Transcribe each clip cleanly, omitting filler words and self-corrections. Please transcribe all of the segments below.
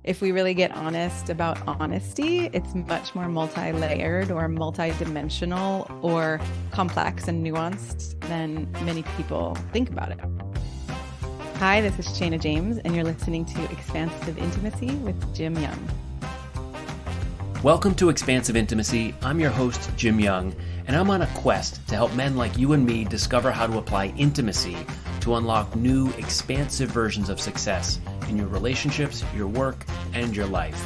if we really get honest about honesty, it's much more multi-layered or multi-dimensional or complex and nuanced than many people think about it. Hi, this is Shana James, and you're listening to Expansive Intimacy with Jim Young. Welcome to Expansive Intimacy. I'm your host, Jim Young, and I'm on a quest to help men like you and me discover how to apply intimacy to unlock new, expansive versions of success in your relationships, your work, and your life.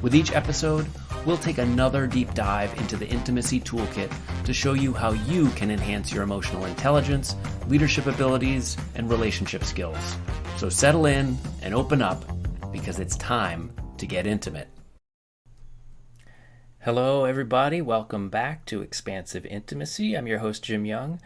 With each episode, we'll take another deep dive into the Intimacy Toolkit to show you how you can enhance your emotional intelligence, leadership abilities, and relationship skills. So settle in and open up, because it's time to get intimate. Hello, everybody. Welcome back to Expansive Intimacy. I'm your host, Jim Young.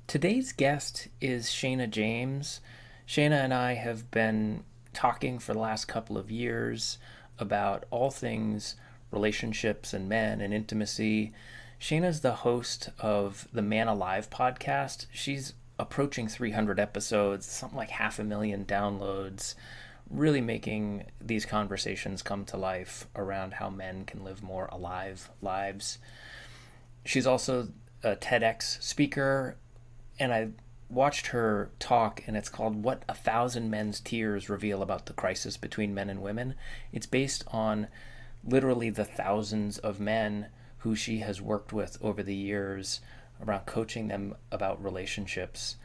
Today's guest is Shana James. Shana and I have been talking for the last couple of years about all things relationships and men and intimacy. Shana's the host of the Man Alive podcast. She's approaching 300 episodes, something like 500,000 downloads, really making these conversations come to life around how men can live more alive lives. She's also a TEDx speaker, and I watched her talk, and it's called What 1,000 Men's Tears Reveal About the Crisis Between Men and Women. It's based on literally the thousands of men who she has worked with over the years around coaching them about relationships.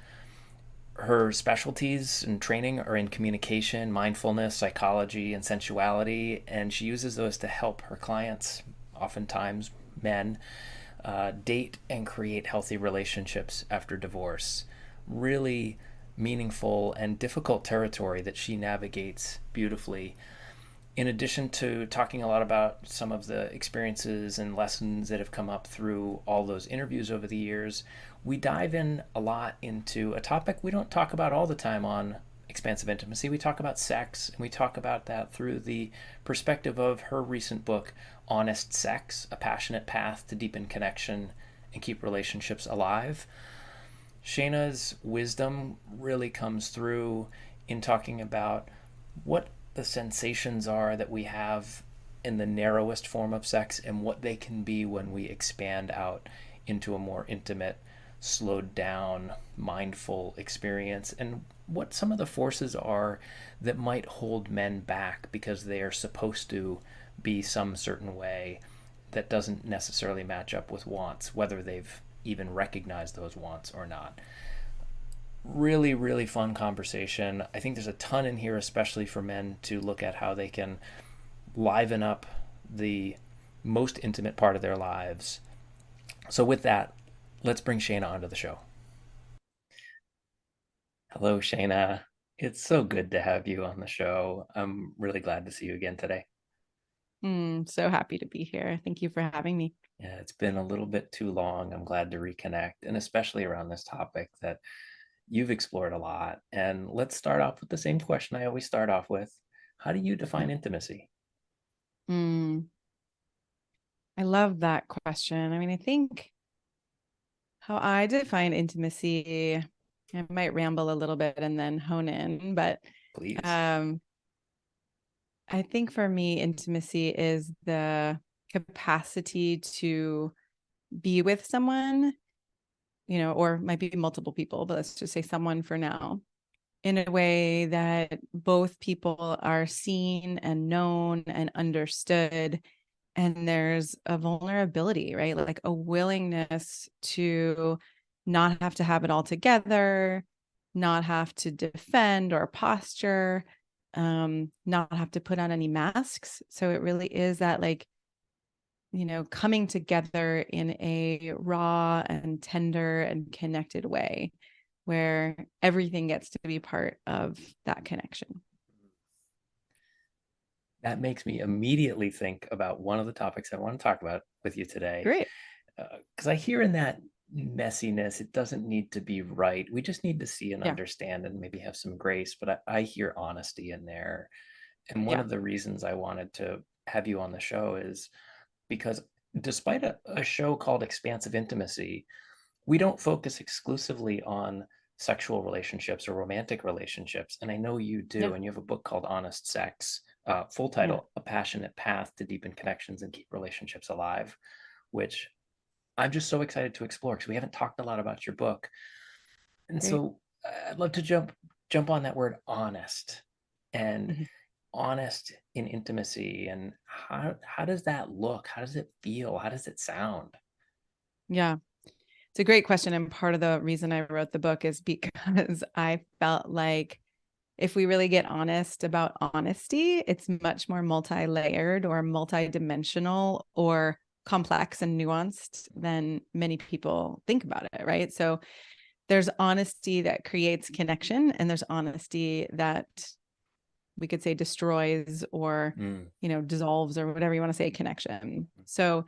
Her specialties and training are in communication, mindfulness, psychology, and sensuality, and she uses those to help her clients, oftentimes men, date and create healthy relationships after divorce. Really meaningful and difficult territory that she navigates beautifully. In addition to talking a lot about some of the experiences and lessons that have come up through all those interviews over the years, we dive in a lot into a topic we don't talk about all the time on Expansive Intimacy. We talk about sex, and we talk about that through the perspective of her recent book, Honest Sex, A Passionate Path to Deepen Connection and Keep Relationships Alive. Shana's wisdom really comes through in talking about what the sensations are that we have in the narrowest form of sex and what they can be when we expand out into a more intimate, slowed down, mindful experience, and what some of the forces are that might hold men back because they are supposed to be some certain way that doesn't necessarily match up with wants, whether they've even recognized those wants or not. Really, really fun conversation. I think there's a ton in here, especially for men, to look at how they can liven up the most intimate part of their lives. So with that, let's bring Shana onto the show. Hello, Shana. It's so good to have you on the show. I'm really glad to see you again today. So happy to be here. Thank you for having me. Yeah, it's been a little bit too long. I'm glad to reconnect, and especially around this topic that you've explored a lot. And let's start off with the same question I always start off with. How do you define intimacy? I love that question. I mean, I think how I define intimacy, I might ramble a little bit and then hone in, but Please. I think for me, intimacy is the capacity to be with someone, or might be multiple people, but let's just say someone for now, in a way that both people are seen and known and understood. And there's a vulnerability, right? Like a willingness to not have to have it all together, not have to defend or posture, not have to put on any masks. So it really is that, like, coming together in a raw and tender and connected way where everything gets to be part of that connection. That makes me immediately think about one of the topics I want to talk about with you today. Great. Because I hear in that messiness, it doesn't need to be right. We just need to see and understand and maybe have some grace. But I hear honesty in there. And one of the reasons I wanted to have you on the show is because despite a show called Expansive Intimacy, we don't focus exclusively on sexual relationships or romantic relationships. And I know you do, and you have a book called Honest Sex, Full Yeah. title: A Passionate Path to Deepen Connections and Keep Relationships Alive, which I'm just so excited to explore because we haven't talked a lot about your book. And Great. so I'd love to jump on that word honest, and Mhm. honest in intimacy. And how does that look? How does it feel? How does it sound? Yeah. It's a great question. And part of the reason I wrote the book is because I felt like if we really get honest about honesty, it's much more multi-layered or multi-dimensional or complex and nuanced than many people think about it, right? So there's honesty that creates connection, and there's honesty that we could say destroys or, Mm. dissolves or whatever you want to say connection. So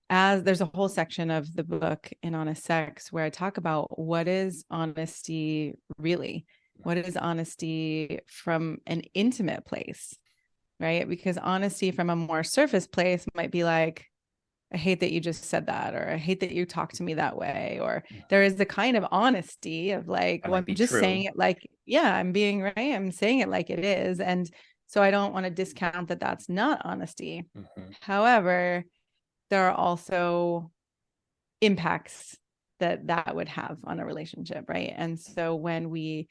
as there's a whole section of the book in Honest Sex where I talk about what is honesty really? What is honesty from an intimate place, right? Because honesty from a more surface place might be like, I hate that you just said that, or I hate that you talked to me that way. Or there is the kind of honesty of like, That well, might I'm be just saying true. it like, yeah, I'm being right. I'm saying it like it is. And so I don't want to discount that that's not honesty. Mm-hmm. However, there are also impacts that that would have on a relationship, right? And so when we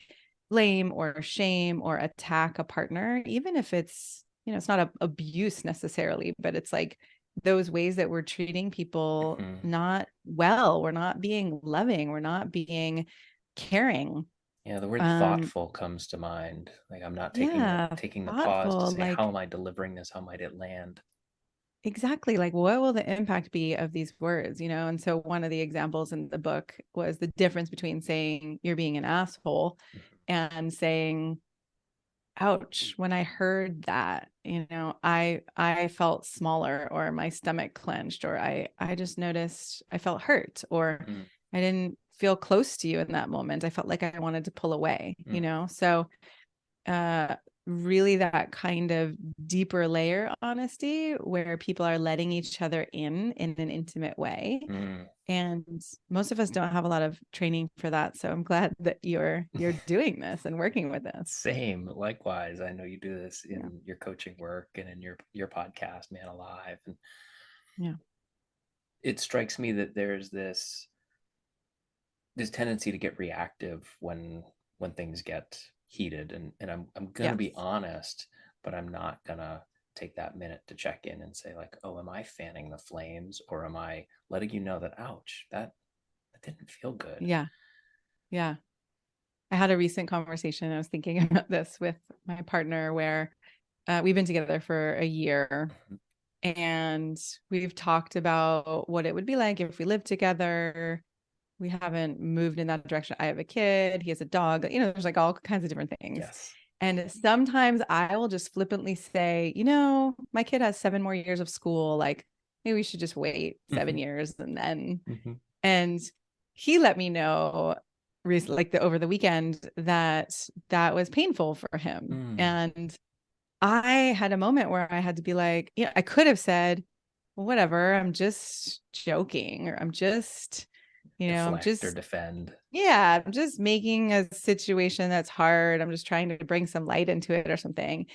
blame or shame or attack a partner, even if it's, it's not abuse necessarily, but it's like those ways that we're treating people Mm-hmm. not well, we're not being loving, we're not being caring. Yeah, the word Um, thoughtful comes to mind. Like I'm not yeah, taking the pause to thoughtful, say, how like am I delivering this? How might it land? exactly, like what will the impact be of these words, And so one of the examples in the book was the difference between saying you're being an asshole Mm-hmm. and saying, ouch, when I heard that, I felt smaller, or my stomach clenched, or I just noticed I felt hurt, or Mm-hmm. I didn't feel close to you in that moment. I felt like I wanted to pull away. So uh really that kind of deeper layer honesty where people are letting each other in an intimate way. Mm-hmm. And most of us don't have a lot of training for that, so I'm glad that you're doing this and working with this. Same, likewise. I know you do this Yeah. in your coaching work and in your podcast, Man Alive. And Yeah. it strikes me that there's this tendency to get reactive when things get heated, and I'm gonna Yes. be honest, but I'm not gonna take that minute to check in and say like, oh, am I fanning the flames, or am I letting you know that, ouch, that didn't feel good. Yeah. Yeah. I had a recent conversation. I was thinking about this with my partner where we've been together for a year, Mm-hmm. and we've talked about what it would be like if we lived together. We haven't moved in that direction. I have a kid, he has a dog, there's like all kinds of different things. Yes. And sometimes I will just flippantly say, my kid has 7 more years of school. Like, maybe we should just wait Mm-hmm. 7 years and then. Mm-hmm. And he let me know like over the weekend that that was painful for him. Mm. And I had a moment where I had to be like, I could have said, well, whatever, I'm just joking, or I'm just, I'm Deflect or just, defend. yeah, I'm just making a situation that's hard. I'm just trying to bring some light into it or something.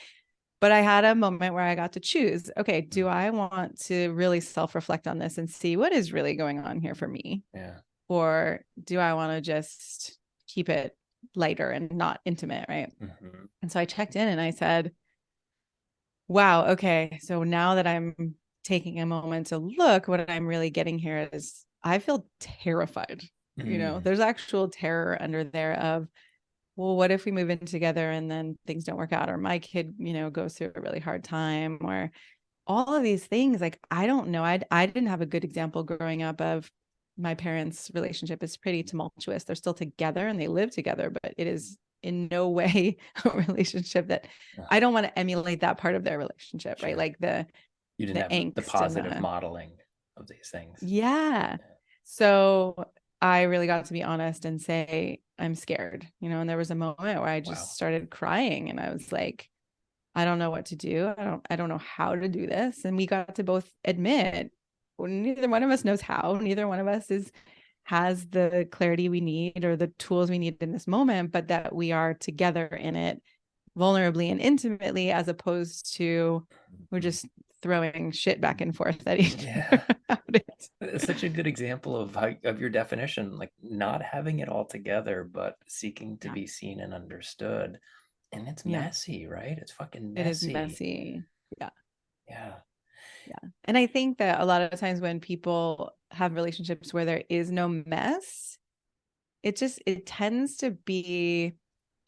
But I had a moment where I got to choose, okay, Mm. do I want to really self-reflect on this and see what is really going on here for me? Yeah. Or do I want to just keep it lighter and not intimate, right? Mm-hmm. And so I checked in and I said, wow, okay, so now that I'm taking a moment to look, what I'm really getting here is I feel terrified. Mm. There's actual terror under there of, well, what if we move in together and then things don't work out, or my kid, goes through a really hard time, or all of these things. Like, I don't know. I didn't have a good example growing up of my parents' relationship is pretty tumultuous. They're still together and they live together, but it is in no way a relationship that I don't want to emulate that part of their relationship, right? Sure. Like the You didn't the have the angst and positive the modeling of these things. yeah. So I really got to be honest and say, I'm scared, and there was a moment where I Wow. just started crying and I was like, I don't know what to do. I don't know how to do this. And we got to both admit, well, neither one of us knows how. Neither one of us has the clarity we need or the tools we need in this moment, but that we are together in it, vulnerably and intimately, as opposed to we're just throwing shit back and forth at each Yeah. other about it. It's such a good example of of your definition, like not having it all together, but seeking to Yeah. be seen and understood. And it's Yeah. messy, right? It's fucking It is messy. messy. Yeah. Yeah. Yeah. And I think that a lot of times when people have relationships where there is no mess, it tends to be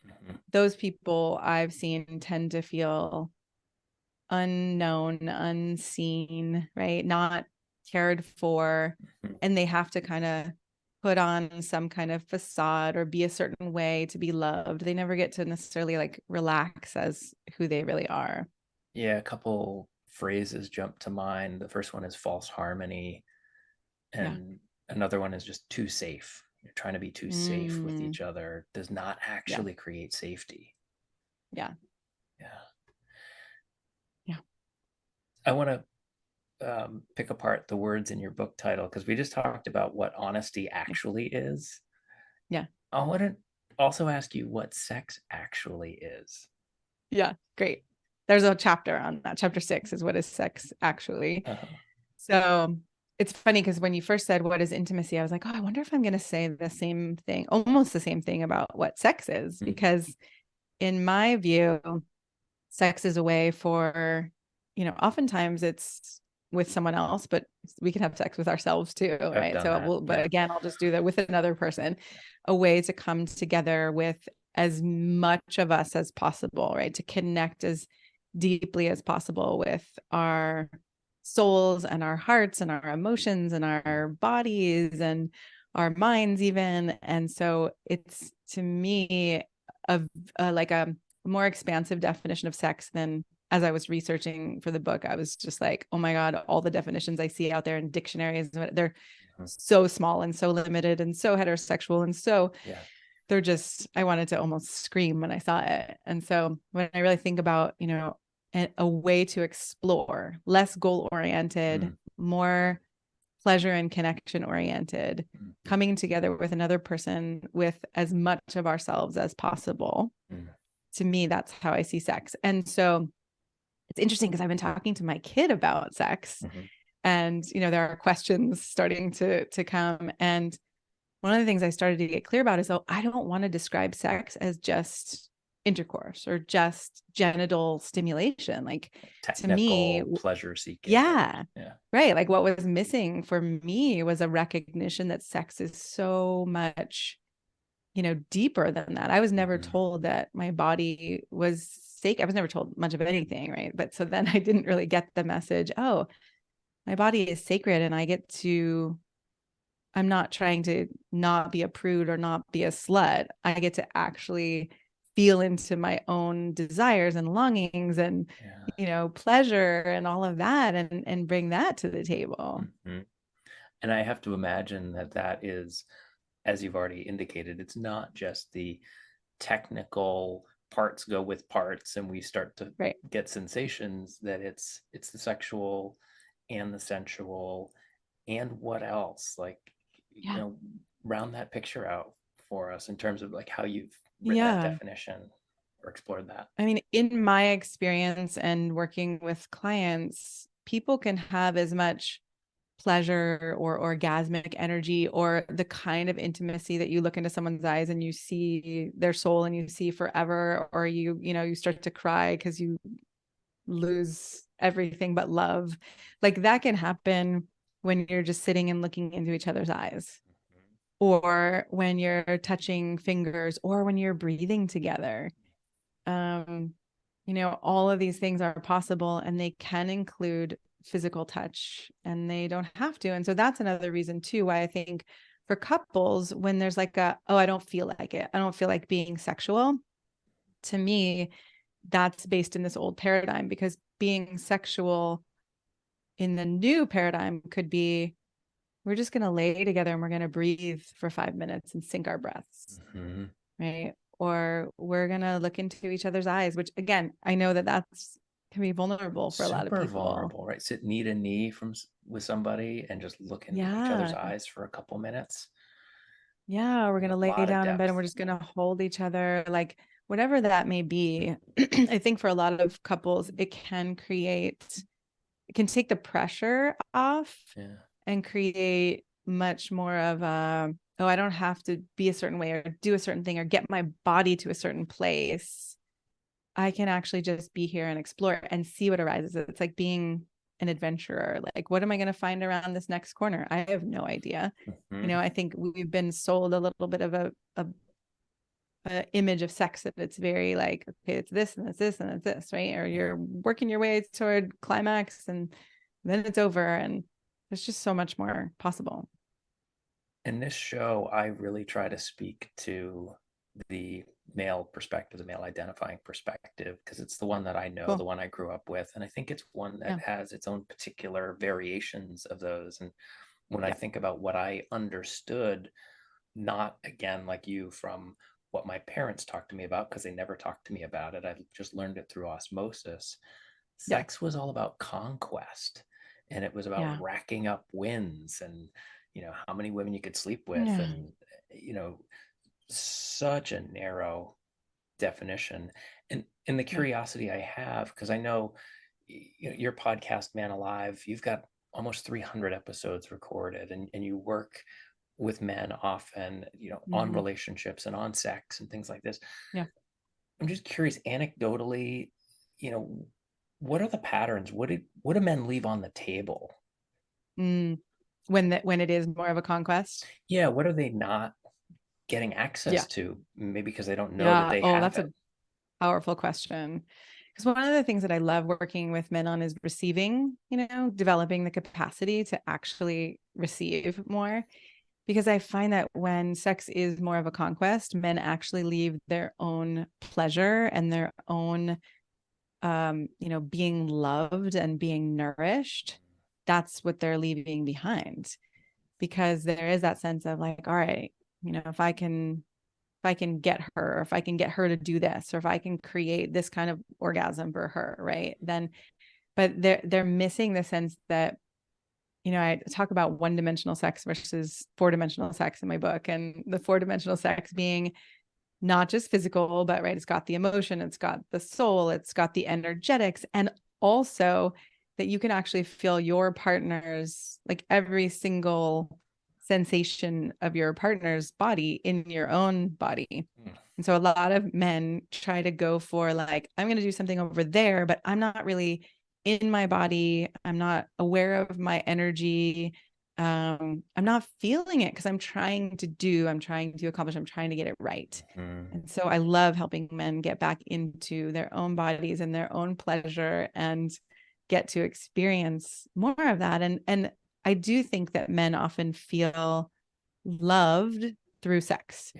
Mhm. those people I've seen tend to feel unknown, unseen, right? Not cared for. Mhm. And they have to kind of put on some kind of facade or be a certain way to be loved. They never get to necessarily like relax as who they really are. Yeah, a couple phrases jump to mind. The first one is false harmony, Yeah. and another one is just too safe. You're trying to be too safe with Mm, each other does not yeah. actually create safety. Yeah. Yeah. Yeah. I want to pick apart the words in your book title because we just talked about what honesty Yeah. actually is. Yeah. I want to also ask you what sex actually is. Yeah. Great. There's a chapter on that. Chapter 6 is what is sex actually. Uh-huh. So it's funny because when you first said what is intimacy, I was like, oh, I wonder if I'm going to say the same thing, almost the same thing about what sex is, Mm-hmm. because in my view, sex is a way for, oftentimes it's with someone else, but we can have sex with ourselves too, I've right? done So that. but Yeah. again, I'll just do that with another person, a way to come together with as much of us as possible, right? To connect as deeply as possible with our souls and our hearts and our emotions and our bodies and our minds even. And so it's, to me, like a more expansive definition of sex than, as I was researching for the book, I was just like, oh my God, all the definitions I see out there in dictionaries, they're Mhm. so small and so limited and so heterosexual. And so Yeah. they're just, I wanted to almost scream when I saw it. And so when I really think about, a way to explore, less goal oriented, Mm-hmm. more pleasure and connection oriented, Mm-hmm. coming together with another person with as much of ourselves as possible. Mm-hmm. To me, that's how I see sex. And so it's interesting because I've been talking to my kid about sex, Mm-hmm. and there are questions starting to come. And one of the things I started to get clear about is, I don't want to describe sex as just intercourse or just genital stimulation. Like, to me, Technical pleasure seeking. yeah, Yeah. right. Like, what was missing for me was a recognition that sex is so much, deeper than that. I was never Mm-hmm. told that my body was sacred. I was never told much of anything, right? But so then I didn't really get the message, oh, my body is sacred and I'm not trying to not be a prude or not be a slut. I get to actually feel into my own desires and longings and, Yeah. pleasure and all of that, and bring that to the table. Mm-hmm. And I have to imagine that that is, as you've already indicated, it's not just the technical parts go with parts and we start to Right. get sensations, that it's the sexual and the sensual and what else, like, Yeah. round that picture out for us in terms of like how you've written that Yeah. definition or explored that. I mean, in my experience and working with clients, people can have as much pleasure or orgasmic energy or the kind of intimacy that you look into someone's eyes and you see their soul and you see forever, or you start to cry because you lose everything but love. Like, that can happen when you're just sitting and looking into each other's eyes, or when you're touching fingers, or when you're breathing together. um all of these things are possible, and they can include physical touch, and they don't have to. And so that's another reason too why I think for couples, when there's like oh, I don't feel like it, I don't feel like being sexual, to me, that's based in this old paradigm, because being sexual in the new paradigm could be, we're just going to lay together and we're going to breathe for 5 minutes and sync our breaths, Mm-hmm. right? Or we're going to look into each other's eyes, which again, I know that that's can be vulnerable for a lot of Super people. vulnerable, right? Sit knee to knee with somebody and just look into each other's Yeah. eyes for a couple minutes. Yeah. We're going A to lay lot of down in bed and depth. we're just going to hold each other. Like, whatever that may be. I think for a lot of couples, it can take the pressure off and create much more of a, oh, I don't have to be a certain way or do a certain thing or get my body to a certain place. I can actually just be here and explore and see what arises. It's like being an adventurer. Like, what am I going to find around this next corner? I have no idea. I think we've been sold a little bit of a image of sex that it's very like, okay, it's this and it's this and it's this, right? Or you're working your way toward climax and then it's over, and there's just so much more possible. In this show, I really try to speak to the male perspective, the male identifying perspective, because it's the one that I know, Cool. the one I grew up with. And I think it's one that has its own particular variations of those. And when I think about what I understood, not again like you from what my parents talked to me about, because they never talked to me about it, I just learned it through osmosis. Sex was all about conquest, and it was about racking up wins, and how many women you could sleep with, and such a narrow definition. And the curiosity I have, because I know your podcast, Man Alive, you've got almost 300 episodes recorded, and you work with men often, on relationships and on sex and things like this. I'm just curious, anecdotally, what are the patterns? What do men leave on the table? When it is more of a conquest? Yeah, what are they not getting access to? Maybe because they don't know that they have that's it. A powerful question. Because one of the things that I love working with men on is receiving, developing the capacity to actually receive more. Because I find that when sex is more of a conquest, men actually leave their own pleasure and their own, being loved and being nourished. That's what they're leaving behind. Because there is that sense of like, all right, if I can get her, if I can get her to do this, or if I can create this kind of orgasm for her, right? Then, but they're missing the sense that, I talk about one-dimensional sex versus four-dimensional sex in my book, and the four-dimensional sex being not just physical, but right, it's got the emotion, it's got the soul, it's got the energetics, and also that you can actually feel your partner's, like every single sensation of your partner's body in your own body. And so a lot of men try to go for like, I'm going to do something over there, but I'm not really in my body. I'm not aware of my energy. I'm not feeling it because I'm trying to accomplish, I'm trying to get it right. And so I love helping men get back into their own bodies and their own pleasure and get to experience more of that. And I do think that men often feel loved through sex.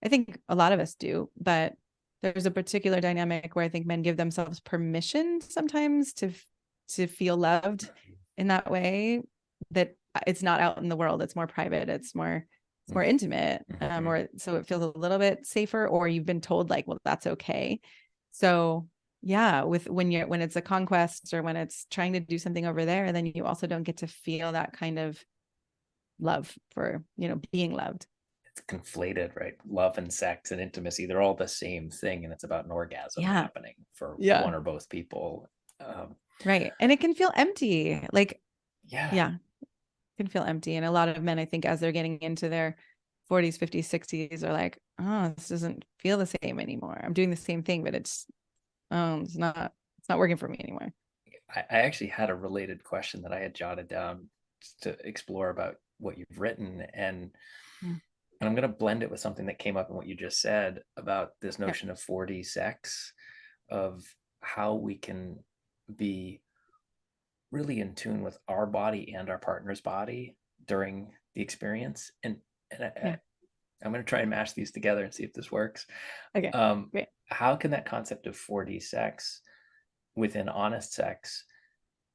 I think a lot of us do, but there's a particular dynamic where I think men give themselves permission sometimes to feel loved in that way, that it's not out in the world. It's more private. It's more intimate. Or so it feels a little bit safer, or you've been told like, well, that's okay. So yeah, when it's a conquest or when it's trying to do something over there, then you also don't get to feel that kind of love for, being loved. It's conflated, right? Love and sex and intimacy, they're all the same thing, and it's about an orgasm happening for one or both people. Right. And it can feel empty. Like, it can feel empty. And a lot of men, I think, as they're getting into their 40s, 50s, 60s, are like, oh, this doesn't feel the same anymore. I'm doing the same thing, but it's not working for me anymore. I actually had a related question that I had jotted down to explore about what you've written, and I'm going to blend it with something that came up in what you just said about this notion of 4D sex, of how we can be really in tune with our body and our partner's body during the experience. And I'm going to try and mash these together and see if this works. Okay. Great. How can that concept of 4D sex within honest sex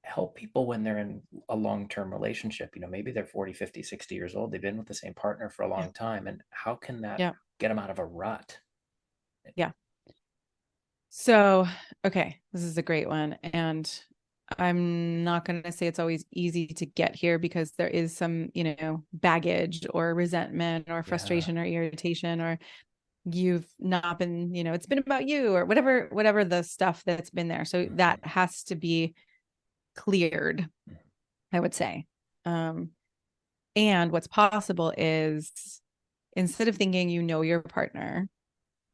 help people when they're in a long-term relationship? Maybe they're 40, 50, 60 years old. They've been with the same partner for a long time. And how can that get them out of a rut? Yeah. So, okay, this is a great one. And I'm not going to say it's always easy to get here, because there is some, baggage or resentment or frustration or irritation, or you've not been, it's been about you or whatever the stuff that's been there. So that has to be cleared, I would say. And what's possible is, instead of thinking your partner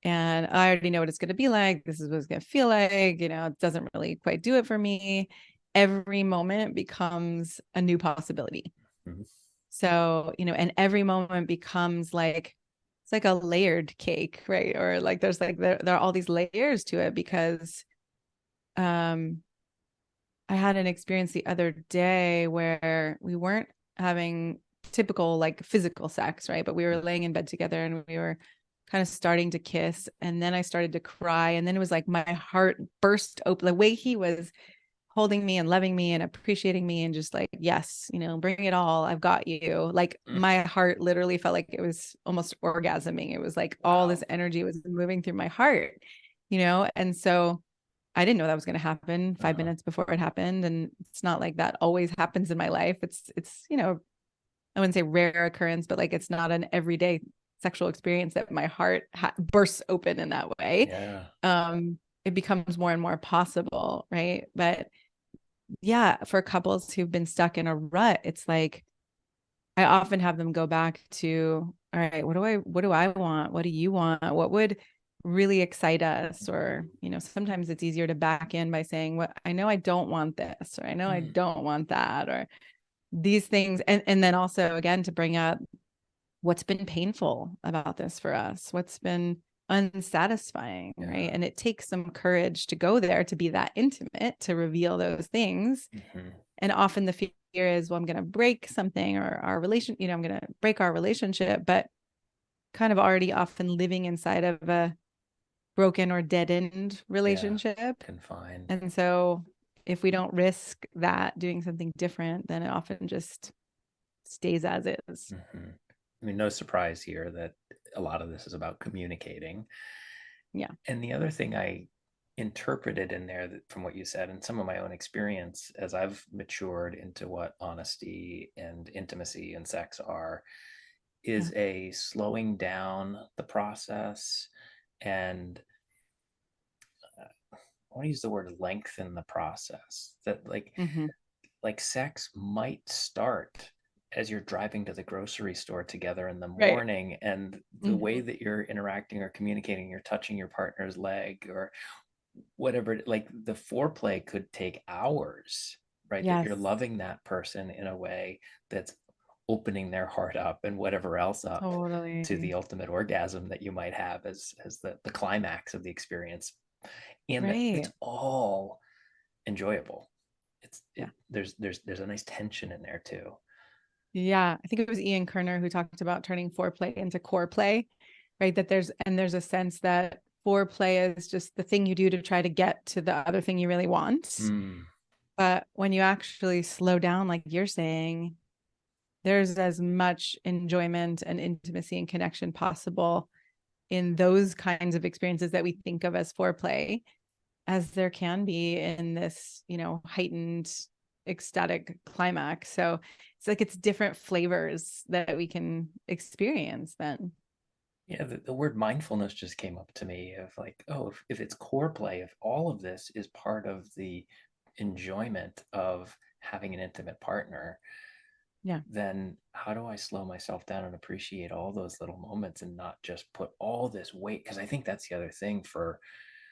and I already know what it's going to be like, this is what it's going to feel like, it doesn't really quite do it for me, every moment becomes a new possibility. Mm-hmm. So, and every moment becomes like, it's like a layered cake, right? Or like there's like there are all these layers to it, because I had an experience the other day where we weren't having typical like physical sex, right? But we were laying in bed together and we were kind of starting to kiss. And then I started to cry. And then it was like my heart burst open. The way he was holding me and loving me and appreciating me and just like, yes, bring it all. I've got you. Like my heart literally felt like it was almost orgasming. It was like all this energy was moving through my heart, And so I didn't know that was going to happen 5 minutes before it happened. And it's not like that always happens in my life. It's, I wouldn't say rare occurrence, but like, it's not an everyday sexual experience that my heart bursts open in that way. Yeah. It becomes more and more possible. Right. But yeah, for couples who've been stuck in a rut, it's like, I often have them go back to, all right, what do I want? What do you want? What would really excite us? Or, sometimes it's easier to back in by saying, what I know I don't want this, or I know I don't want that, or these things. And then also again, to bring up what's been painful about this for us, what's been unsatisfying, right? And it takes some courage to go there, to be that intimate, to reveal those things. And often the fear is, well, I'm going to break something, or our relation, I'm going to break our relationship, but kind of already often living inside of a broken or dead end relationship. Confined. And so if we don't risk that, doing something different, then it often just stays as is. I mean, no surprise here that a lot of this is about communicating. Yeah. And the other thing I interpreted in there, that from what you said and some of my own experience as I've matured into what honesty and intimacy and sex are, is a slowing down the process. And I want to use the word lengthen the process. That like sex might start as you're driving to the grocery store together in the morning, and the way that you're interacting or communicating, you're touching your partner's leg or whatever, like the foreplay could take hours, right? That you're loving that person in a way that's opening their heart up and whatever else up to the ultimate orgasm that you might have as the climax of the experience. And that it's all enjoyable. There's a nice tension in there too. Yeah, I think it was Ian Kerner who talked about turning foreplay into core play, right? That there's a sense that foreplay is just the thing you do to try to get to the other thing you really want. But when you actually slow down, like you're saying, there's as much enjoyment and intimacy and connection possible in those kinds of experiences that we think of as foreplay as there can be in this, heightened ecstatic climax. So it's like, it's different flavors that we can experience then. Yeah, the word mindfulness just came up to me of like, oh, if it's core play, if all of this is part of the enjoyment of having an intimate partner, then how do I slow myself down and appreciate all those little moments and not just put all this weight? Because I think that's the other thing for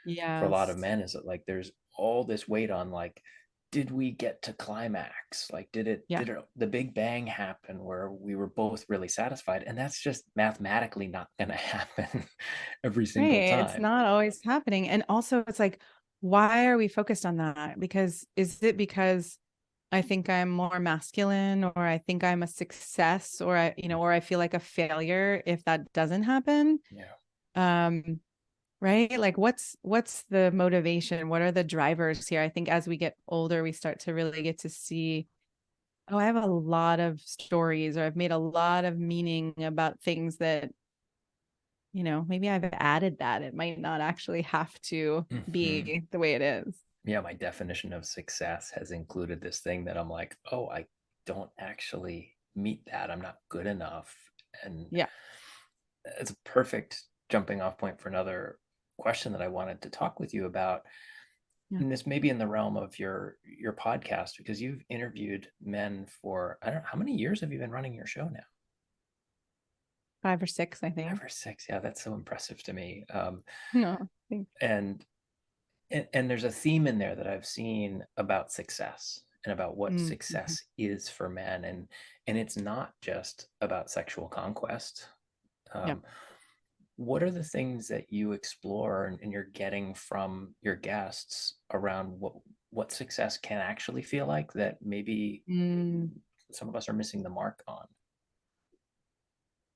a lot of men, is that like there's all this weight on like, did we get to climax? Like, did the big bang happen where we were both really satisfied? And that's just mathematically not going to happen every single time. It's not always happening. And also it's like, why are we focused on that? Because is it because I think I'm more masculine, or I think I'm a success, or or I feel like a failure if that doesn't happen? Right? Like what's the motivation? What are the drivers here? I think as we get older, we start to really get to see, oh, I have a lot of stories, or I've made a lot of meaning about things that, maybe I've added that. It might not actually have to be the way it is. Yeah, my definition of success has included this thing that I'm like, oh, I don't actually meet that. I'm not good enough. And it's a perfect jumping off point for another question that I wanted to talk with you about. Yeah. And this may be in the realm of your podcast, because you've interviewed men for, I don't know, how many years have you been running your show now? 5 or 6, I think. 5 or 6. Yeah, that's so impressive to me. No, I think. And and there's a theme in there that I've seen about success and about what Mm-hmm. success is for men, and it's not just about sexual conquest. Yeah. um, what are the things that you explore and you're getting from your guests around what success can actually feel like, that maybe Mm. some of us are missing the mark on?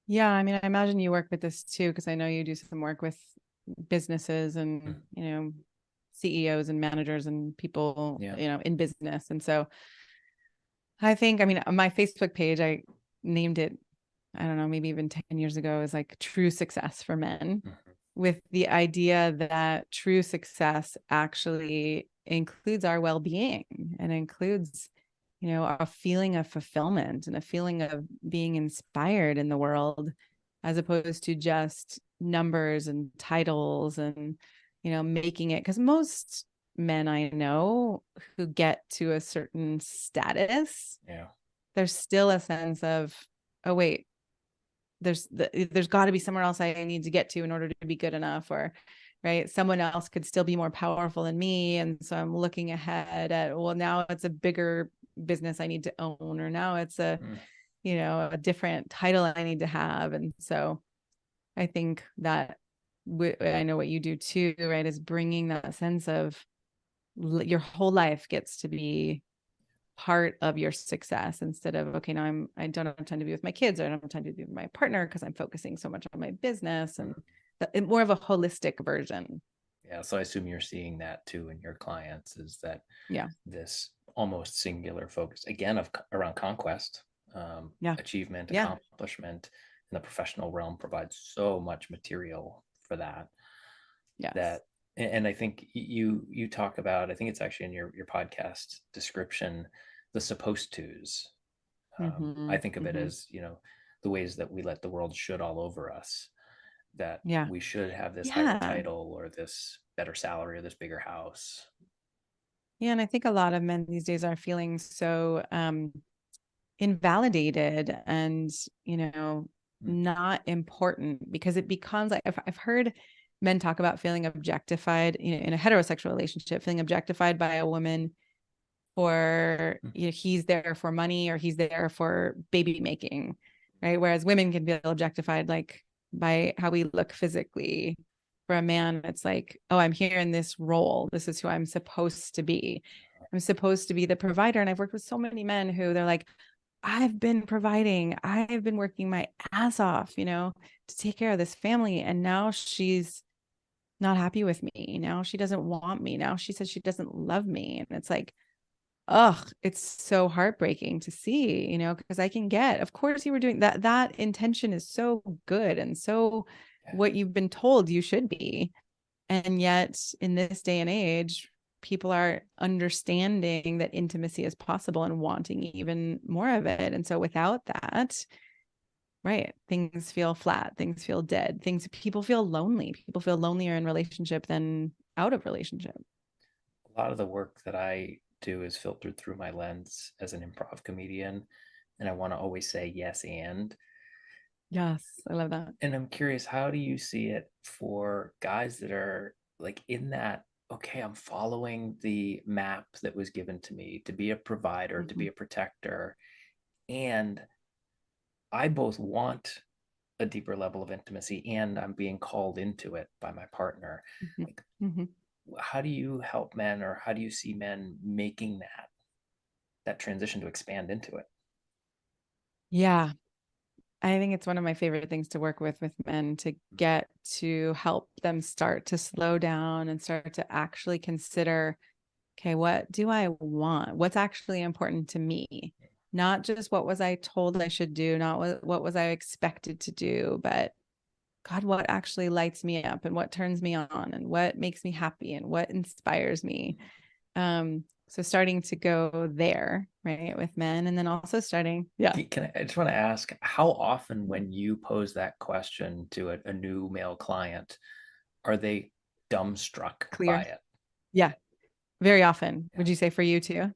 Yeah, I mean, I imagine you work with this too, because I know you do some work with businesses and, Mm. CEOs and managers and people, Yeah. in business. And so I think, I mean, my Facebook page, I named it, I don't know, maybe even 10 years ago, is like true success for men, Mm-hmm. with the idea that true success actually includes our well-being and includes, a feeling of fulfillment and a feeling of being inspired in the world, as opposed to just numbers and titles and, making it. Because most men I know who get to a certain status, Yeah. there's still a sense of, oh, wait, there's got to be somewhere else I need to get to in order to be good enough, or right, someone else could still be more powerful than me, and so I'm looking ahead at, well, now it's a bigger business I need to own, or now it's Mm. a different title I need to have. And so I think that I know what you do too, right, is bringing that sense of your whole life gets to be part of your success, instead of, okay, now I don't have time to be with my kids, or I don't have time to be with my partner because I'm focusing so much on my business, and Mm. more of a holistic version. Yeah, so I assume you're seeing that too in your clients, is that Yeah. this almost singular focus again of around conquest, Yeah. achievement, Yeah. accomplishment in the professional realm provides so much material for that. Yes. That and I think you talk about, I think it's actually in your podcast description, the supposed tos. I Mm-hmm. think of it Mm-hmm. as, the ways that we let the world should all over us, that Yeah. we should have this higher Yeah. title or this better salary or this bigger house. Yeah. And I think a lot of men these days are feeling so invalidated and, you know, Mm. not important, because it becomes like, I've heard men talk about feeling objectified, in a heterosexual relationship, feeling objectified by a woman for, Mm. he's there for money or he's there for baby making, right? Whereas women can feel objectified like by how we look physically. For a man, it's like, oh, I'm here in this role, this is who I'm supposed to be. I'm supposed to be the provider. And I've worked with so many men who they're like, I've been providing, I've been working my ass off, to take care of this family, and now she's not happy with me, now she doesn't want me, now she says she doesn't love me. And it's like, ugh, it's so heartbreaking to see, because I can get, of course you were doing that. That intention is so good and so Yeah. what you've been told you should be. And yet in this day and age, people are understanding that intimacy is possible and wanting even more of it. And so without that, right, things feel flat, things feel dead, people feel lonely. People feel lonelier in relationship than out of relationship. A lot of the work that I do is filtered through my lens as an improv comedian, and I want to always say yes Yes, I love that. and I'm curious, how do you see it for guys that are like in that, okay, I'm following the map that was given to me to be a provider, to Mm-hmm. be a protector, and I both want a deeper level of intimacy and I'm being called into it by my partner. Mm-hmm. Like, Mm-hmm. how do you help men, or how do you see men making that transition to expand into it? Yeah, I think it's one of my favorite things to work with men, to get to help them start to slow down and start to actually consider, okay, what do I want? What's actually important to me? Not just what was I told I should do, not what was I expected to do, but God, what actually lights me up and what turns me on and what makes me happy and what inspires me. So starting to go there, right, with men, and then also starting, yeah, I just want to ask, how often when you pose that question to a new male client, are they dumbstruck clear. by it? Yeah, very often. Yeah. Would you say for you too?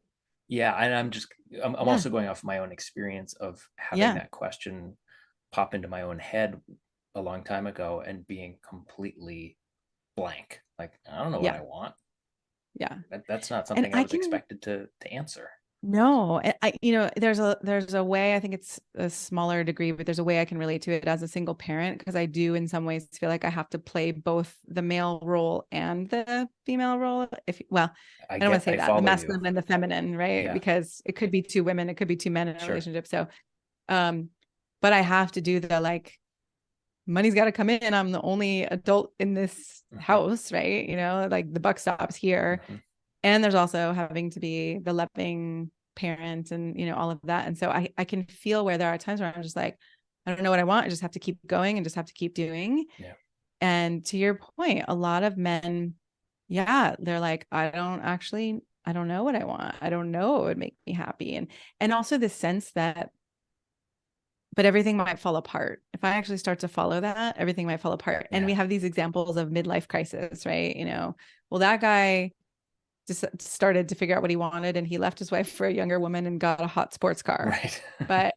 Yeah, and I'm Yeah, also going off my own experience of having yeah, that question pop into my own head a long time ago and being completely blank. Like, I don't know what yeah, I want. yeah. That's not And something I I was can expected to answer. no, there's a way, I think it's a smaller degree, but there's a way I can relate to it as a single parent, because I do in some ways feel like I have to play both the male role and the female role. Well, I don't want to say I that, the follow you. masculine and the feminine, right? Yeah, Because it could be two women, it could be two men in a sure. relationship. So, um, but I have to do the like money's got to come in. I'm the only adult in this Hmm. house, right? Like the buck stops here. Hmm. And there's also having to be the loving parent and, all of that. And so I can feel where there are times where I'm just like, I don't know what I want. I just have to keep going and just have to keep doing. Yeah. And to your point, a lot of men, yeah, they're like, I don't know what I want. I don't know what would make me happy. And also the sense that, but everything might fall apart. If I actually start to follow that, everything might fall apart. And Yeah. we have these examples of midlife crisis, right? Well, that guy just started to figure out what he wanted, and he left his wife for a younger woman and got a hot sports car. Right. But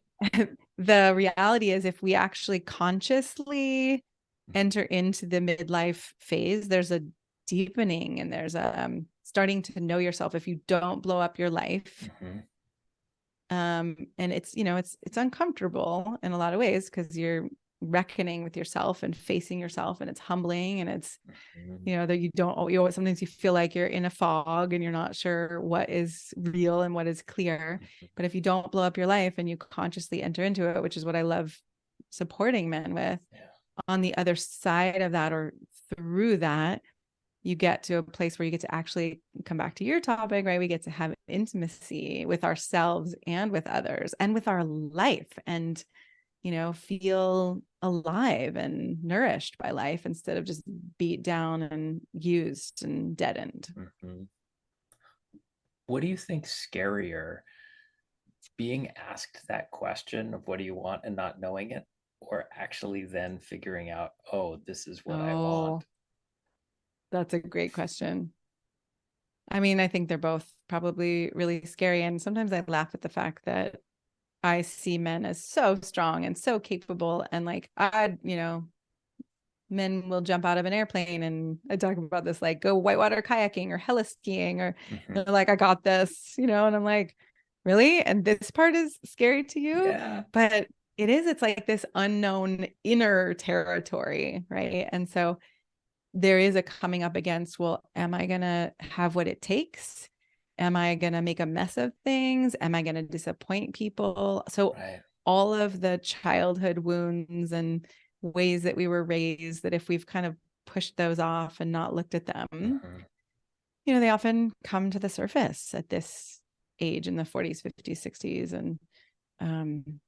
the reality is, if we actually consciously enter into the midlife phase, there's a deepening and there's a starting to know yourself if you don't blow up your life. Hmm. And it's uncomfortable in a lot of ways because you're reckoning with yourself and facing yourself, and it's humbling, and it's Hmm. that sometimes you feel like you're in a fog and you're not sure what is real and what is clear. But if you don't blow up your life and you consciously enter into it, which is what I love supporting men with, Yeah. on the other side of that or through that, you get to a place where you get to actually come back to your topic, right? We get to have intimacy with ourselves and with others and with our life, and feel alive and nourished by life instead of just beat down and used and deadened. Hmm. What do you think scarier, being asked that question of what do you want and not knowing it, or actually then figuring out, oh, this is what I Oh, want? that's a great question. I mean, I think they're both probably really scary. And sometimes I laugh at the fact that I see men as so strong and so capable. And like, men will jump out of an airplane, and I talk about this, like go whitewater kayaking or heli skiing, or Hmm. they're like, I got this, and I'm like, really? And this part is scary to you? Yeah. But it's like this unknown inner territory, right? And so there is a coming up against, well, am I going to have what it takes? Am I going to make a mess of things? Am I going to disappoint people? So Right. all of the childhood wounds and ways that we were raised, that if we've kind of pushed those off and not looked at them, Hmm. they often come to the surface at this age in the 40s, 50s, 60s. Um,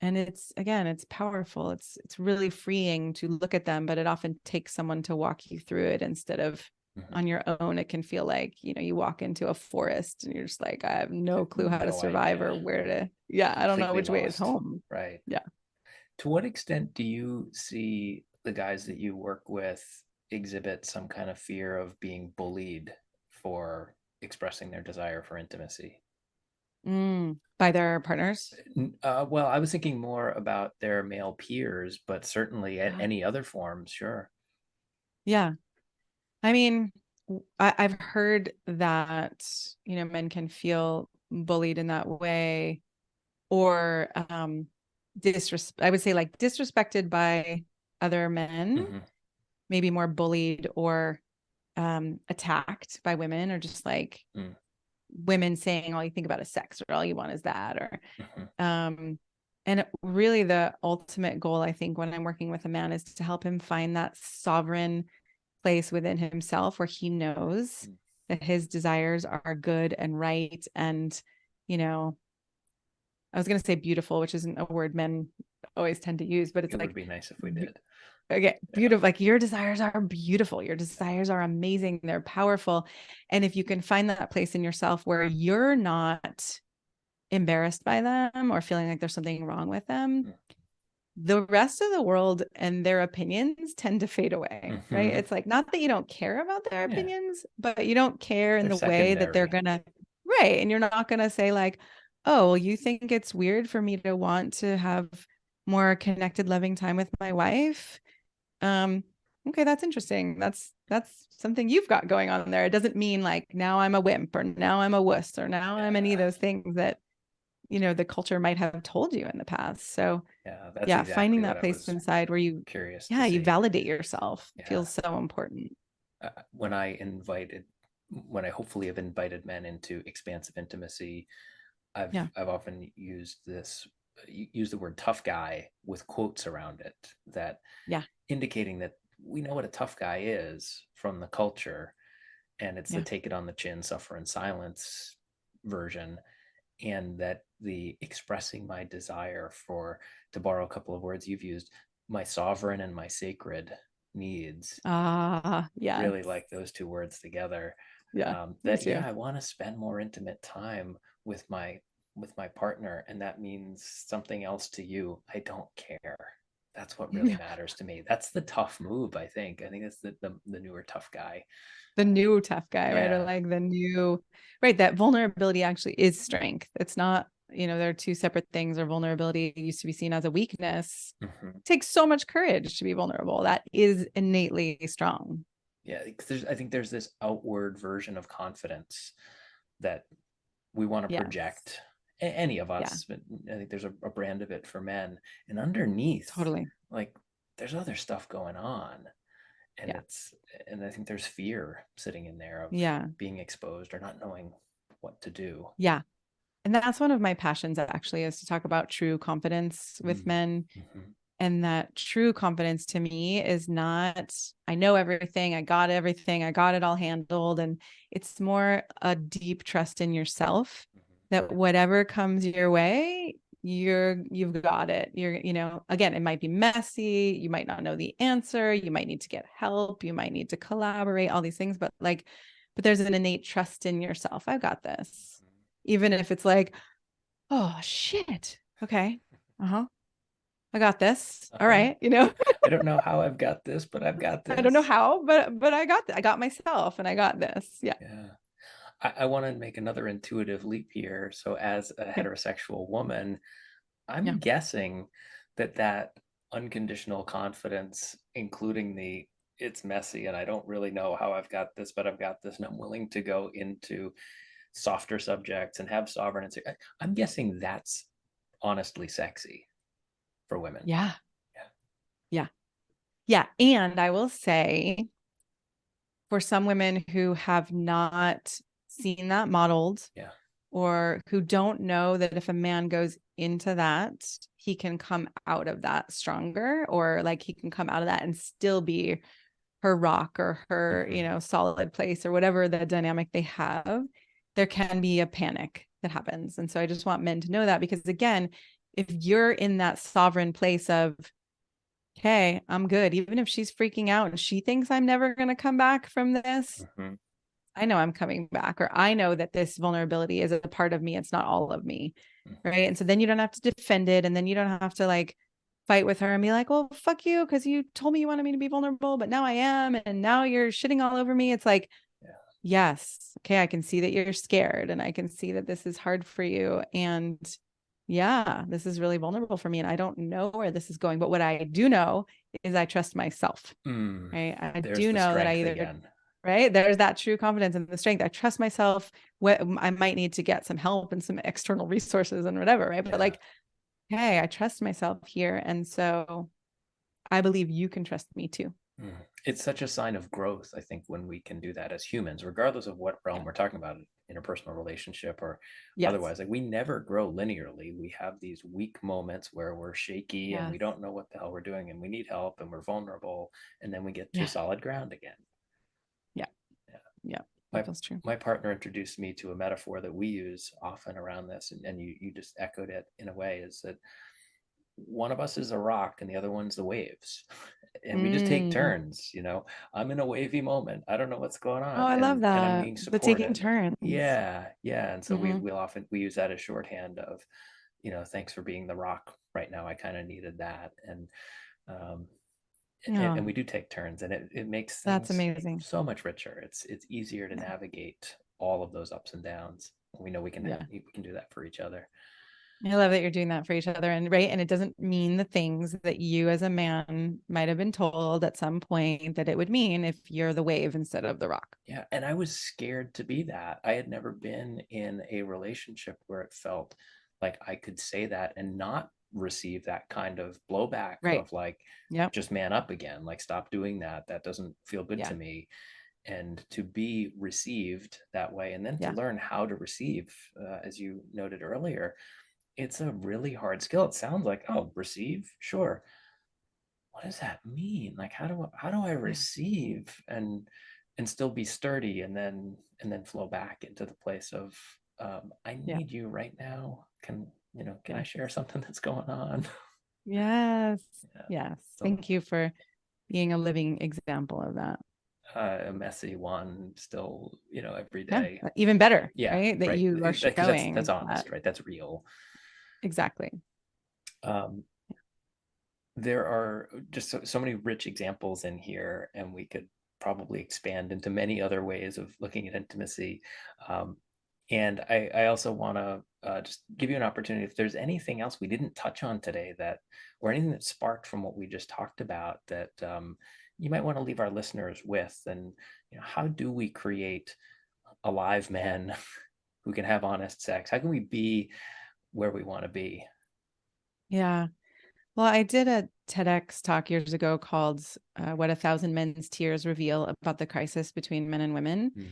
and it's powerful. It's really freeing to look at them, but it often takes someone to walk you through it instead of Hmm. on your own. It can feel like, you walk into a forest and you're just like, I have no clue how to No survive or idea. where to, yeah, I don't know Completely which way is lost. home. Right. Yeah. To what extent do you see the guys that you work with exhibit some kind of fear of being bullied for expressing their desire for intimacy? By their partners. Well, I was thinking more about their male peers, but certainly at any other forms, sure. Yeah. I mean, I've heard that, men can feel bullied in that way, or I would say like disrespected by other men, Hmm. maybe more bullied or attacked by women, or just like Mm. women saying all you think about is sex, or all you want is that, or Hmm. um and really the ultimate goal, I think, when I'm working with a man is to help him find that sovereign place within himself where he knows that his desires are good and right. And, you know, I was going to say beautiful, which isn't a word men always tend to use, but it's It would like, be nice if we did. Okay, beautiful. Like your desires are beautiful. Your desires are amazing. They're powerful. And if you can find that place in yourself where you're not embarrassed by them or feeling like there's something wrong with them, the rest of the world and their opinions tend to fade away, right? It's like, not that you don't care about their opinions, but you don't care in They're the way that they're secondary. gonna, right? And you're not gonna say like, oh, well, you think it's weird for me to want to have more connected, loving time with my wife? Okay, that's interesting. That's something you've got going on there. It doesn't mean like now I'm a wimp or now I'm a wuss or now I'm any of those things that the culture might have told you in the past. So that's yeah, exactly finding what that I place was inside where you curious to yeah, you see. validate yourself Yeah. feels so important. When I hopefully have invited men into expansive intimacy, Yeah. I've often used the word tough guy with quotes around it, that Yeah. indicating that we know what a tough guy is from the culture, and it's the Yeah. take it on the chin, suffer in silence version, and that the expressing my desire for, to borrow a couple of words you've used, my sovereign and my sacred needs. Yeah. Really like those two words together. Yeah. Me That, too. yeah, I want to spend more intimate time with my partner, and that means something else to you. I don't care. That's what really Yeah. matters to me. That's the tough move. I think that's the newer tough guy. The new tough guy, right? Or Yeah. like the new, right? That vulnerability actually is strength. It's not, there are two separate things, or vulnerability used to be seen as a weakness. Mm-hmm. It takes so much courage to be vulnerable. That is innately strong. Yeah, I think there's this outward version of confidence that we want to Yes. project, any of Yeah, us, but I think there's a brand of it for men, and underneath, totally. like, there's other stuff going on, and Yeah. it's and I think there's fear sitting in there of Yeah. being exposed or not knowing what to do. Yeah. And that's one of my passions actually, is to talk about true confidence with men. Mm-hmm. And that true confidence to me is not, I know everything, I got it all handled. And it's more a deep trust in yourself that whatever comes your way, you've got it. Again, it might be messy. You might not know the answer. You might need to get help. You might need to collaborate, all these things. But there's an innate trust in yourself. I've got this. Even if it's like, oh shit. Okay. Uh-huh. I got this. All Uh-huh. right. I don't know how I've got this, but I've got I don't know this. how, but I got myself and I got this. Yeah. Yeah. I want to make another intuitive leap here. So, as a Okay. heterosexual woman, Yeah. I'm guessing that unconditional confidence, including the it's messy and I don't really know how I've got this, but I've got this, and I'm willing to go into softer subjects and have sovereignty. I'm guessing that's honestly sexy for women. Yeah. Yeah. Yeah. Yeah. And I will say, for some women who have not seen that modeled, Yeah. or who don't know that if a man goes into that, he can come out of that stronger, or like he can come out of that and still be her rock or her, Mm-hmm. solid place, or whatever the dynamic they have, there can be a panic that happens. And so I just want men to know that, because again, if you're in that sovereign place of, okay, I'm good, even if she's freaking out and she thinks I'm never going to come back from this, Mm-hmm. I know I'm coming back, or I know that this vulnerability is a part of me. It's not all of me. Right. And so then you don't have to defend it. And then you don't have to like fight with her and be like, well, fuck you, because you told me you wanted me to be vulnerable, but now I am. And now you're shitting all over me. It's like, Yeah. yes. Okay. I can see that you're scared, and I can see that this is hard for you. And yeah, this is really vulnerable for me. And I don't know where this is going. But what I do know is I trust myself. Right. I There's do the know that I strength either, again. right, there's that true confidence and the strength. I trust myself. What I might need to get some help and some external resources and whatever. Right. But Yeah. like, hey, I trust myself here. And so I believe you can trust me too. It's such a sign of growth, I think, when we can do that as humans, regardless of what realm Yeah. we're talking about, interpersonal relationship or Yes. otherwise. Like, we never grow linearly. We have these weak moments where we're shaky and we Yes. don't know what the hell we're doing and we need help and we're vulnerable, and then we get to Yeah. solid ground again. Yeah. Yeah. Yeah. My That feels true. my partner introduced me to a metaphor that we use often around this, and you just echoed it in a way, is that one of us is a rock and the other one's the waves. and we just take Mm. turns, you know. I'm in a wavy moment, I don't know what's going Oh, on, I love and I'm that. being The taking supported. turns. Yeah, and so Hmm. we'll often we use that as shorthand of, you know, thanks for being the rock right now, I kind of needed that. Um Oh, and we do take turns, and it makes that's things amazing. so much richer. It's easier to Yeah. navigate all of those ups and downs. We know Yeah. we can do that for each other. I love that you're doing that for each other. And right. And it doesn't mean the things that you as a man might have been told at some point that it would mean if you're the wave instead of the rock. Yeah, and I was scared to be that. I had never been in a relationship where it felt like I could say that and not receive that kind of blowback Right. of like, Yep. just man up again, like stop doing that. That doesn't feel good Yeah. to me. And to be received that way, and then to Yeah. learn how to receive, as you noted earlier, it's a really hard skill. It sounds like, oh, receive, sure. What does that mean? Like, how do I Yeah. receive and still be sturdy, and then flow back into the place of, I Yeah. need you right now. Can, you know, can I Yes. share something that's going on? Yes. Yeah. Yes. So Thank you for being a living example of that. a messy one still, you know, every Yeah. day. Even better, Yeah, right? That right. you are Because that's showing that. honest, right? That's real. Exactly. Um, there are just so many rich examples in here, and we could probably expand into many other ways of looking at intimacy. Um, and I also want to just give you an opportunity, if there's anything else we didn't touch on today, that, or anything that sparked from what we just talked about, that you might want to leave our listeners with. And, you know, how do we create alive men who can have honest sex? How can we be where we want to be? Yeah. Well, I did a TEDx talk years ago called What a Thousand Men's Tears Reveal about the crisis between men and women. Mm,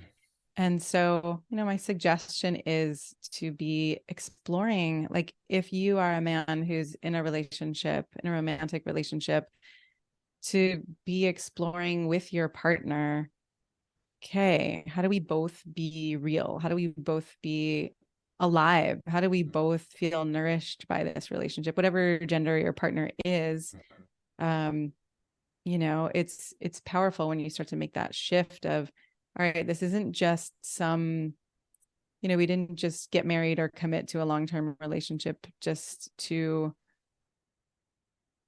And so, my suggestion is to be exploring, like, if you are a man who's in a relationship, in a romantic relationship, to be exploring with your partner, okay, how do we both be real? How do we both be alive? How do we both feel nourished by this relationship, whatever gender your partner is? mm, Um, it's powerful when you start to make that shift of, all right, this isn't just some, we didn't just get married or commit to a long-term relationship just to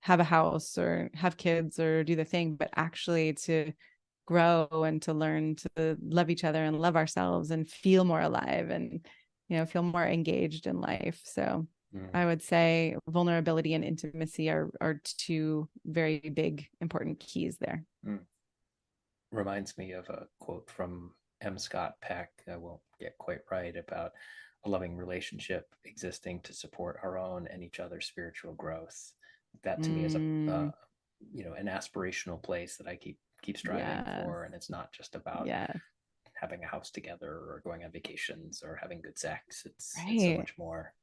have a house or have kids or do the thing, but actually to grow and to learn to love each other and love ourselves and feel more alive and, feel more engaged in life. So mm, I would say vulnerability and intimacy are two very big, important keys there. mm. Reminds me of a quote from M. Scott Peck. I won't get quite right, about a loving relationship existing to support our own and each other's spiritual growth. That to me is a, Mm, you know, an aspirational place that I keep striving yes. for, and it's not just about Yes. having a house together or going on vacations or having good sex. It's so Right. much more.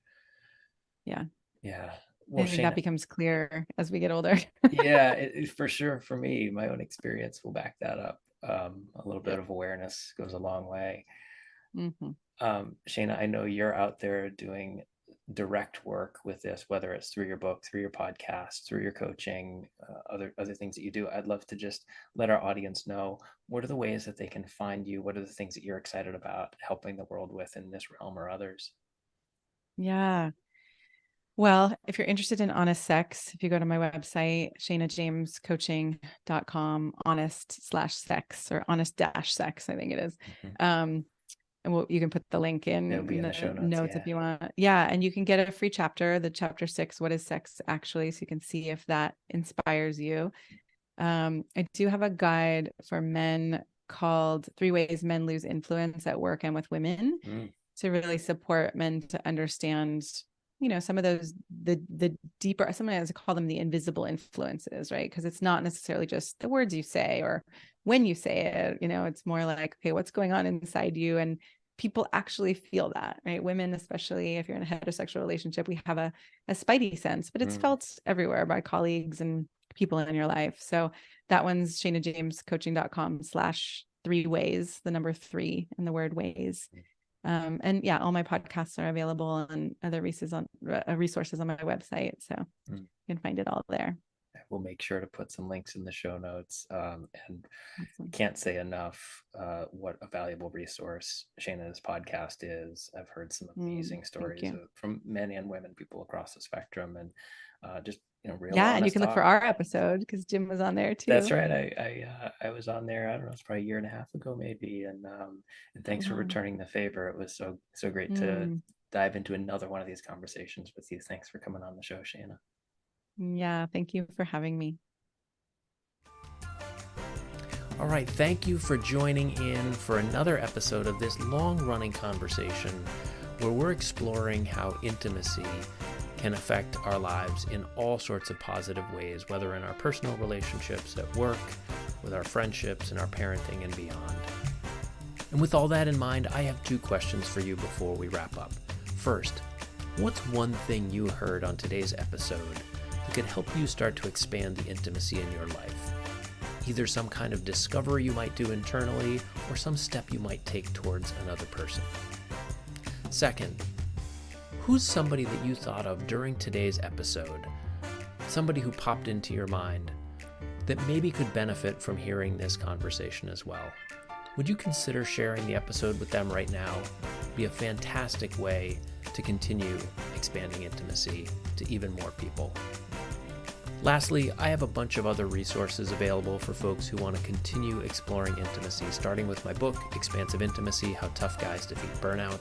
Yeah. Yeah. I Well, think that Shana, becomes clear as we get older. yeah, for sure. For me, my own experience will back that up. A little Yeah. bit of awareness goes a long way. Mm-hmm. Shana, I know you're out there doing direct work with this, whether it's through your book, through your podcast, through your coaching, other things that you do. I'd love to just let our audience know, what are the ways that they can find you? What are the things that you're excited about helping the world with in this realm or others? Yeah. Well, if you're interested in honest sex, if you go to my website, shanajamescoaching.com, honest/sex or honest-sex, I think it is. Mm-hmm. And you can put the link It'll be in in the show the notes. notes Yeah. if you want. Yeah. And you can get a free chapter, the chapter 6, What is Sex Actually? So you can see if that inspires you. I do have a guide for men called 3 Ways Men Lose Influence at Work and with Women, Mm, to really support men to understand, some of those, the deeper, sometimes I call them the invisible influences, right? Because it's not necessarily just the words you say or when you say it, it's more like, okay, what's going on inside you? And people actually feel that, right? Women, especially if you're in a heterosexual relationship, we have a spidey sense, but it's mm, felt everywhere by colleagues and people in your life. So that one's shanajamescoaching.com/3 ways, the number 3 and the word ways. And yeah, all my podcasts are available and other resources on my website. So mm. you can find it all there. we'll make sure to put some links in the show notes. And Awesome. can't say enough what a valuable resource Shana's podcast is. I've heard some amazing Thank stories you. from men and women, people across the spectrum, and just real Yeah, and you honest can look for talk. our episode because Jim was on there That's too. right. I was on there. I don't know. It's probably a year and a half ago, maybe. And Oh, thanks for wow. returning the favor. It was so great to Mm, dive into another one of these conversations with you. Thanks for coming on the show, Shana. yeah, thank you for having me. All right, thank you for joining in for another episode of this long-running conversation where we're exploring how intimacy can affect our lives in all sorts of positive ways, whether in our personal relationships, at work, with our friendships, and our parenting, and beyond. And with all that in mind, I have 2 questions for you before we wrap up. First, what's one thing you heard on today's episode that could help you start to expand the intimacy in your life? Either some kind of discovery you might do internally or some step you might take towards another person. Second, who's somebody that you thought of during today's episode? Somebody who popped into your mind that maybe could benefit from hearing this conversation as well. Would you consider sharing the episode with them right now? It'd be a fantastic way to continue expanding intimacy to even more people. Lastly, I have a bunch of other resources available for folks who want to continue exploring intimacy, starting with my book, Expansive Intimacy: How Tough Guys Defeat Burnout.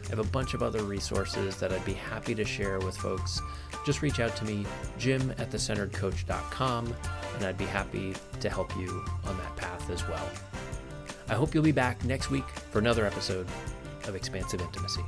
I have a bunch of other resources that I'd be happy to share with folks. Just reach out to me, jim@thecenteredcoach.com, and I'd be happy to help you on that path as well. I hope you'll be back next week for another episode of Expansive Intimacy.